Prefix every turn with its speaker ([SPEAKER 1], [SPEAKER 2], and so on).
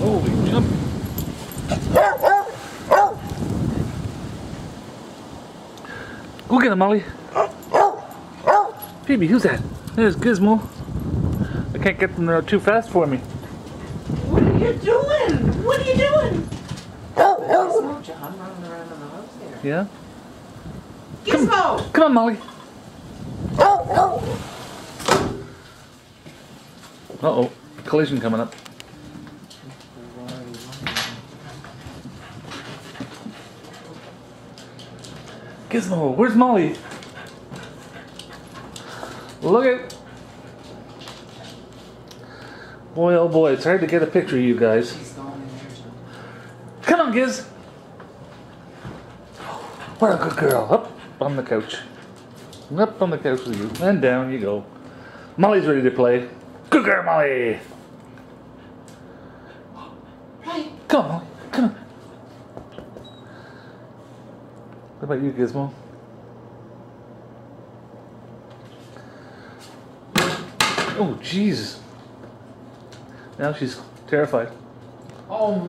[SPEAKER 1] Holy jump. Go get him, Molly. Phoebe, who's that? There's Gizmo. I can't get them there too fast for me.
[SPEAKER 2] What are you doing? What are you doing? Gizmo John running around in the house here.
[SPEAKER 1] Yeah?
[SPEAKER 2] Gizmo!
[SPEAKER 1] Come on, Molly. Uh-oh. Collision coming up. Gizmo, where's Molly? Look at... Boy, oh boy, it's hard to get a picture of you guys.
[SPEAKER 2] She's going in there too.
[SPEAKER 1] Come on, Giz. What a good girl. Up on the couch. Up on the couch with you. And down you go. Molly's ready to play. Good girl, Molly.
[SPEAKER 2] Right.
[SPEAKER 1] Come on, Molly. Come on. What about you, Gizmo? Oh, jeez. Now she's terrified.
[SPEAKER 2] Oh.